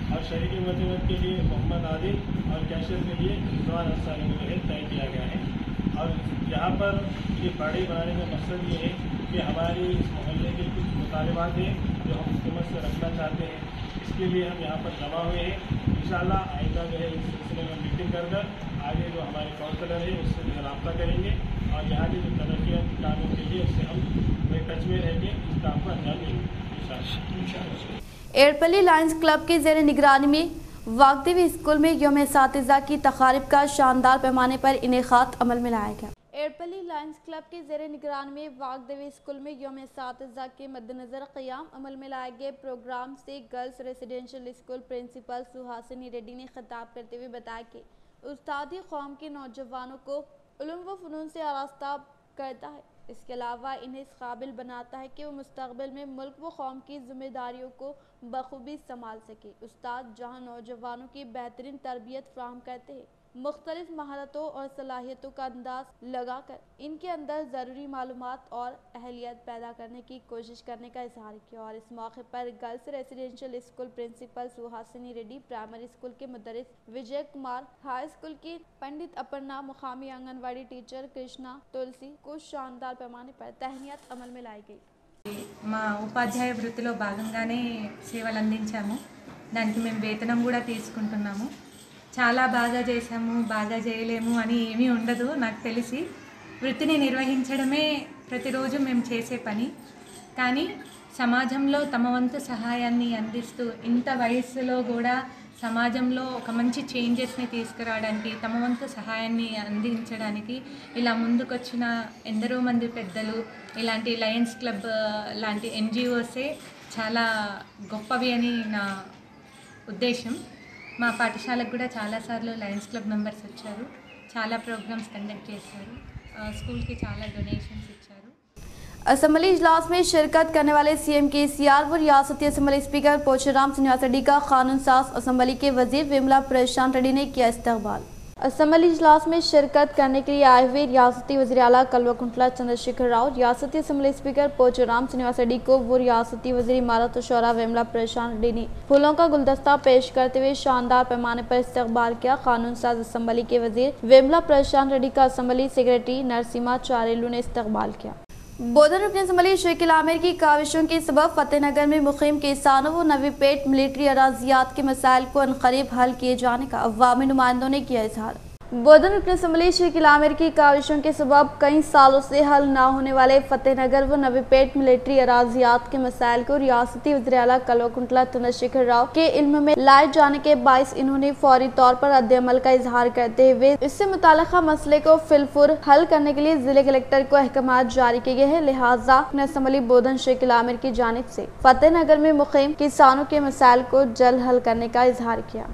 और शरीकी मोहतमद के लिए मोहम्मद आदिल और कैशियर के लिए रिजवान अंसारी को जो है तय किया गया है। और यहाँ पर ये बॉडी बनाने का मकसद ये है कि हमारी इस मोहल्ले के कुछ मुतालबात हैं जो हम हुकूमत से रखना चाहते हैं, इसके लिए हम यहाँ पर जमा हुए हैं। इंशाअल्लाह आइंदा जो है इस सिलसिले में मीटिंग कर आगे जो हमारे काउंसलर है उससे जो रब्ता करेंगे और यहाँ के जो तरक्याती कामों के लिए उससे हम टच में रहेंगे, इस काम को अंजाम देंगे इंशाअल्लाह। एयरपल्ली लायंस क्लब के ज़ेर निगरानी में वागदेवी स्कूल में यौम-ए-असातिज़ा की तक़ारीब का शानदार पैमाने पर इनेकाद अमल में लाया गया। एयरपल्ली लायंस क्लब के ज़ेर निगरानी में वागदेवी स्कूल में यौम-ए-असातिज़ा के मद्देनज़र क़याम अमल में लाए गए प्रोग्राम से girls residential school principal Suhasini Reddy ने खिताब करते हुए बताया कि उस्तादी कौम के नौजवानों को उलूम व फ़नून से आरास्ता करता है, इसके अलावा इन्हें इस काबिल बनाता है कि वो मुस्तक़बिल में मुल्क व कौम की ज़िम्मेदारियों को बखूबी संभाल सके। उस्ताद जहां नौजवानों की बेहतरीन तरबियत फ़राहम करते हैं, मुख्तलिफ महारतों और सलाहियतों का अंदाज लगाकर इनके अंदर ज़रूरी मालूमात और अहलियत पैदा करने की कोशिश करने का इजहार किया। और इस मौके पर girls residential school principal Suhasini Reddy, primary school के मुदर्रिस विजय कुमार, हाई स्कूल की पंडित अपर्णा, मुकामी आंगनवाड़ी टीचर कृष्णा तुलसी को शानदार पैमाने पर तहनीत अमल में लाई गई। మా ఉపాధ్యాయ వృత్తిలో భాగంగానే సేవలు అందించాము, దానికి మేము వేతనం కూడా తీసుకుంటున్నాము। చాలా బాగా చేసాము, బాగా చేయలేము అని ఏమీ ఉండదు, నాకు తెలిసి వృత్తిని నిర్వహించడమే ప్రతిరోజు మేము చేసే పని। కానీ సమాజంలో తమ వంతు సహాయాన్ని అందిస్తూ ఇంత వయసులో కూడా సమాజంలో ఒక మంచి చేంజెస్ని తీసుకురావడానికి, తమ వంతు సహాయాన్ని అందించడానికి ఇలా ముందుకొచ్చిన ఎందరో మంది పెద్దలు, ఇలాంటి లయన్స్ క్లబ్ లాంటి ఎన్జిఓసే చాలా గొప్పవి అని నా ఉద్దేశం। మా పాఠశాలకు కూడా చాలాసార్లు లయన్స్ క్లబ్ మెంబర్స్ వచ్చారు, చాలా ప్రోగ్రామ్స్ కండక్ట్ చేశారు, స్కూల్కి చాలా డొనేషన్స్ ఇచ్చారు। असम्बली इजलास में शिरकत करने वाले सीएम केसीआर व रियासती असम्बली स्पीकर पोचुराम श्रीनिवास रेड्डी का कानून साज असम्बली के वजीर विमला प्रशांत रेड्डी ने किया इस्तकबाल। असम्बली इजलास में शिरकत करने के लिए आए हुए रियासती वज़ीर आला कल्वकुंतला चंद्रशेखर राव, रियासती असम्बली स्पीकर पोचुराम श्रीनिवास रेड्डी को वो रियासती वज़ीर इमारत और शौरा विमला प्रशांत रेड्डी ने फूलों का गुलदस्ता पेश करते हुए शानदार पैमाने पर इस्तकबाल किया। कानून साज असम्बली के वज़ीर विमला प्रशांत रेड्डी का असम्बली सेक्रेटरी नरसिम्हा चारेलू ने इस्तकबाल किया। बोधन रुकन असम्बली शेखिल आमिर की काविशों के सबब फतेहनगर में मुकीम किसानों व नवीपेट मिलिट्री अराजियात के मसाइल को अनकरीब हल किए जाने का अवामी नुमाइंदों ने किया इजहार। बोधन रुकन असम्बली शेखिल आमिर की काविशों के सबब कई सालों से हल न होने वाले फतेहनगर व नवीपेट मिलिट्री अराजियात के मसाइल को रियासती वज़ीर आला कल्वकुंतला चंद्रशेखर राव के इल्म में लाए जाने के बाइस इन्होंने फौरी तौर पर रद्द-ए-अमल का इजहार करते हुए इससे मुताल्लिक़ा मसले को फिलफुर हल करने के लिए जिले कलेक्टर को अहकामात जारी किए गए हैं। लिहाजा असम्बली बोधन शेखिल आमिर की जानिब से फतेहनगर में मुकीम किसानों के मसाइल को जल्द हल करने का इजहार किया।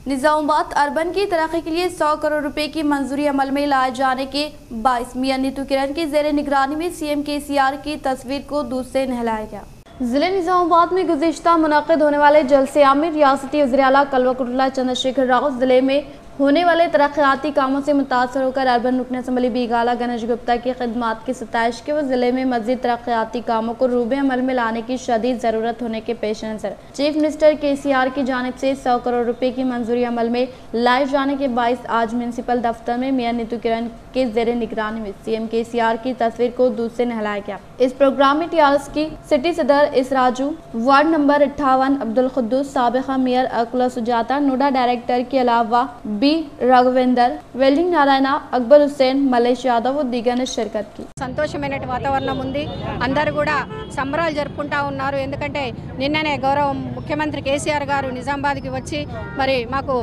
निजामाबाद अर्बन की तरक्की के लिए 100 करोड़ रुपए की मंजूरी अमल में लाए जाने के बाइस मियां नीतू किरण की ज़ेर निगरानी में सीएम केसीआर की तस्वीर को दूध से नहलाया गया। जिले निजामाबाद में गुज़िश्ता मुनक़िद होने वाले जलसे आमिर रियासती वज़ीर आला कल्वकुंतला चंद्रशेखर राव जिले में होने वाले तरक्याती कामों से मुतासर होकर अर्बन रुकन असम्बली बीगाला गणेश गुप्ता की खिदमात की सताइश के व जिले में मज़ीद तरक्याती कामों को रूबे अमल में लाने की शदीद ज़रूरत होने के पेश नज़र चीफ मिनिस्टर केसीआर की जानिब से 100 करोड़ रुपए की मंजूरी अमल में लाए जाने के बाइस आज म्यूनसिपल दफ्तर में मियां नीतू किरण के ज़ेर निगरानी में सीएम केसीआर की तस्वीर को दूध से नहलाया गया। इस प्रोग्राम में टीआरएस की सिटी सदर इसराजू, वार्ड नंबर 58 अब्दुल खुद्दूस, साबिक़ा मेयर अकुला सुजाता, नोडा डायरेक्टर के अलावा बी रघुवेंदर, वेल्डिंग नारायणा, अकबर हुसैन, मलेश यादव दीगर ने शिरकत की। సంతోషమైన వాతావరణం ఉంది, అందరూ కూడా సంబరాలు జరుపుకుంటా ఉన్నారు। ఎందుకంటే నిన్ననే గౌరవ ముఖ్యమంత్రి కేసీఆర్ గారు నిజామాబాద్కి వచ్చి మరి మాకు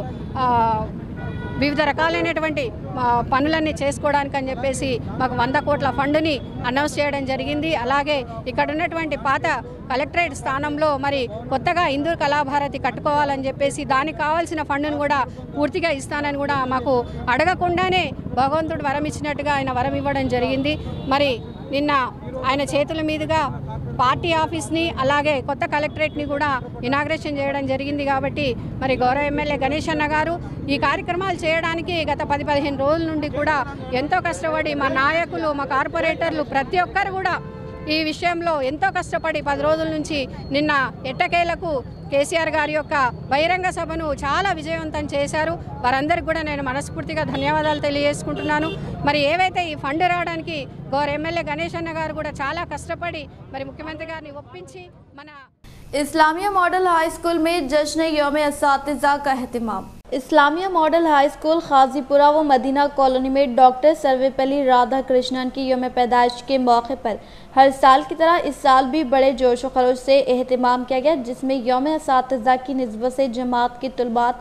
వివిధ రకాలైనటువంటి పనులన్నీ చేసుకోవడానికి అని చెప్పేసి మాకు 100 కోట్ల ఫండ్ని అనౌన్స్ చేయడం జరిగింది. అలాగే ఇక్కడ ఉన్నటువంటి పాత కలెక్టరేట్ స్థానంలో మరి కొత్తగా ఇందూర్ కళాభారతి కట్టుకోవాలని చెప్పేసి దానికి కావాల్సిన ఫండ్ను కూడా పూర్తిగా ఇస్తానని కూడా మాకు అడగకుండానే భగవంతుడు వరం ఇచ్చినట్టుగా ఆయన వరం ఇవ్వడం జరిగింది. మరి నిన్న ఆయన చేతుల మీదుగా పార్టీ ఆఫీస్ని అలాగే కొత్త కలెక్టరేట్ని కూడా ఇనాగ్రేషన్ చేయడం జరిగింది. కాబట్టి మరి గౌరవ ఎమ్మెల్యే గణేష్ అన్న గారు ఈ కార్యక్రమాలు చేయడానికి గత 10-15 రోజుల నుండి కూడా ఎంతో కష్టపడి మా నాయకులు, మా కార్పొరేటర్లు ప్రతి ఒక్కరు కూడా ఈ విషయంలో ఎంతో కష్టపడి 10 రోజుల నుంచి నిన్న ఎట్టకేలకు కేసీఆర్ గారి యొక్క బహిరంగ సభను చాలా విజయవంతం చేశారు. వారందరికీ కూడా నేను మనస్ఫూర్తిగా ధన్యవాదాలు తెలియజేసుకుంటున్నాను. మరి ఏవైతే ఈ ఫండ్ రావడానికి గౌరవ ఎమ్మెల్యే గణేష్ అన్న గారు కూడా చాలా కష్టపడి మరి ముఖ్యమంత్రి గారిని ఒప్పించి మన इस्लामिया मॉडल हाई स्कूल में जश्न यौम असातिज़ा का अहतमाम। इस्लामिया मॉडल हाई स्कूल खाजीपुरा व मदीना कॉलोनी में डॉक्टर सर्वेपल्ली राधा कृष्णन की यौम पैदाइश के मौके पर हर साल की तरह इस साल भी बड़े जोश व खरोश से एहतमाम किया गया, जिसमें यौम असातिज़ा की निस्बत से जमात की तलबात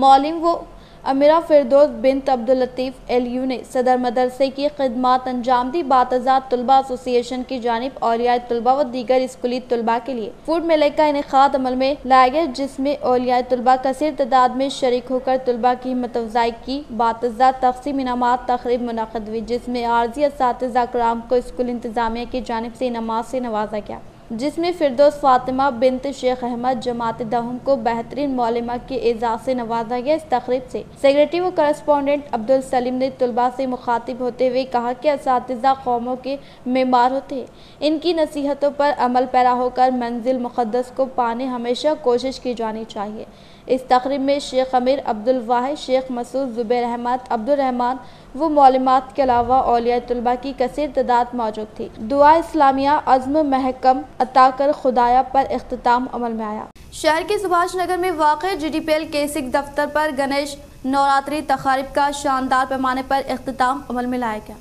मौलिम व अमीरा फिरदौस बिनत अब्दुल लतीफ़ एलयू ने सदर मदरसे की खिदमात अंजाम दी। बातज़ात तलबा एसोसिएशन की जानिब औलियाए तलबा व दीगर स्कूली तलबा के लिए फूड मेले का इनेकाद अमल में लाया गया, जिसमें औलियाए तलबा कसीर तादाद में शरीक होकर तलबा की हिम्मत अफजाई की। बातज़ात तक़सीम इनामात तक़रीब मुनक़द हुई, जिसमें आर्जी असातिज़ा कराम को स्कूल इंतज़ामिया की जानिब से इनामात से नवाजा गया, जिसमें फिरदौस फातिमा बिनत शेख अहमद जमात दहुम को बेहतरीन मौलिमा के एजाज़ से नवाजा गया। इस तक़रीब से सेक्रेटरी व करस्पॉन्डेंट अब्दुल सलीम ने तलबा से मुखातिब होते हुए कहा कि असातिज़ा कौमों के मेमार होते हैं, इनकी नसीहतों पर अमल पैरा होकर मंजिल मुक़द्दस को पाने हमेशा कोशिश की जानी चाहिए। इस तक़रीब में शेख अमीर अब्दुल वाहिद, शेख मसूद, ज़ुबैर अहमद, अब्दुल रहमान वो मौलिमात के अलावा औलिया तलबा की कसीर तादाद मौजूद थी। दुआ इस्लामिया अज़्म महकम अता कर खुदाया पर इख्तिताम अमल में आया। शहर के सुभाष नगर में वाक़ GDPL केसिक दफ्तर पर गणेश नवरात्रि तक़रीब का शानदार पैमाने पर इख्तिताम अमल में लाया गया।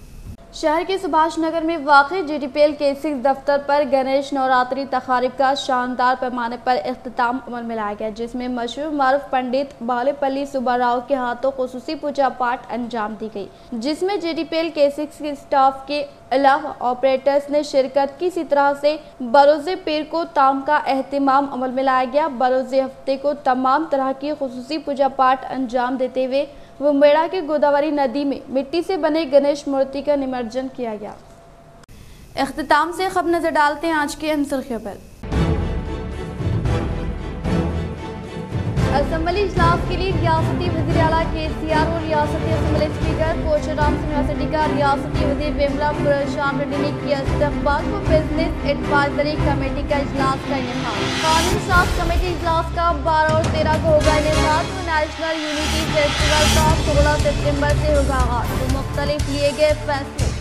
शहर के सुभाष नगर में वाक़ GDPL केसिक दफ्तर पर गणेश नवरात्रि तक़रीब का शानदार पैमाने पर इख्तिताम अमल में लाया गया, जिसमें मशहूर मारूफ पंडित बालेपल्ली सुब्बाराव के हाथों खुसूसी पूजा पाठ अंजाम दी गई, जिसमें GDPL केसिक के स्टाफ के अलावा ऑपरेटर्स ने शिरकत की। इसी तरह से बरोज़े पीर को ताम का एहतमाम अमल में लाया गया। बरोज़े हफ्ते को तमाम तरह की खुसूसी पूजा पाठ अंजाम देते हुए मुंबेड़ा के गोदावरी नदी में मिट्टी से बने गणेश मूर्ति का निमज्जन किया गया। इख्तिताम से खबर नजर डालते हैं आज की अंसर खबर। असम्बली इजलास के लिए रियासती वज़ीर आला KCR और रियासती असम्बली स्पीकर कोचराम यूनिवर्सिटी का रियासती वज़ीर बेमला खुर्शीद रेड्डी ने किया इस्तकबाल को बिजनेस एडवाइजरी कमेटी का इजलास का इनेकाद। कानून साज कमेटी इजलास का 12 और 13 को होगा इनेकाद। नेशनल यूनिटी फेस्टिवल का 16 सितम्बर से होगा आगाज। तो मुख्तलिफ लिए गए फैसले।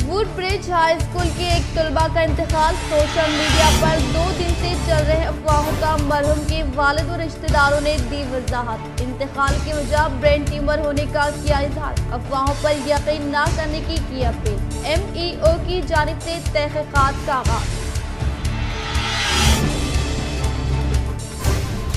वुड ब्रिज हाई स्कूल के एक तलबा का इंतकाल। सोशल मीडिया पर 2 दिन से चल रहे अफवाहों का मरहूम के वालिद और रिश्तेदारों ने दी वजाहत। इंतकाल की वजह ब्रेन ट्यूमर होने का किया इजहार। अफवाहों पर यकीन न करने की अपील। MEO की जानिब से तहकीकात का आगाज।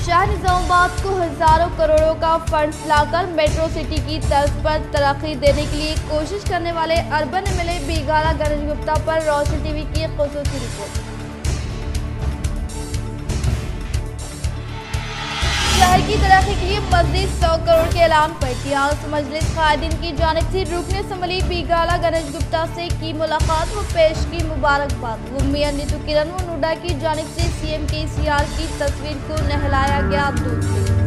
शहर निजामाबाद को हजारों करोड़ों का फंड्स लाकर मेट्रो सिटी की तर्ज पर तरक्की देने के लिए कोशिश करने वाले अर्बन MLA बीगाला गणेश गुप्ता पर रोशन TV की खुसूसी रिपोर्ट। शहर की तरक्की के लिए मज़ीद 100 करोड़ के ऐलान पर इतिहास मजलिस कायदीन की जानिब से रुकने असम्बली बीगाला गणेश गुप्ता से की मुलाकात व पेश की मुबारकबाद। वो मियां नीतू किरण व नूडा की जानिब से CM KCR की तस्वीर को नहलाया गया दूध से।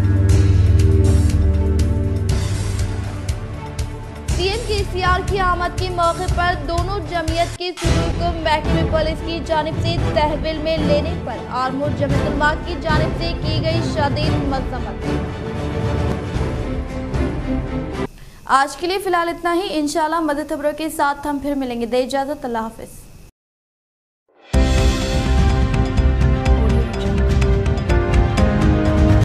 CM KCR की आमद के मौके पर दोनों जमीयत के सुरूर को महकमे पुलिस की जानिब से तहवील में लेने पर आर्मूर जमीयत उलमा की जानिब से की गई शदीद मज़म्मत। आज के लिए फिलहाल इतना ही। इंशाल्लाह मदद खबरों के साथ हम फिर मिलेंगे। दे इजाज़त, अल्लाह हाफ़िज़।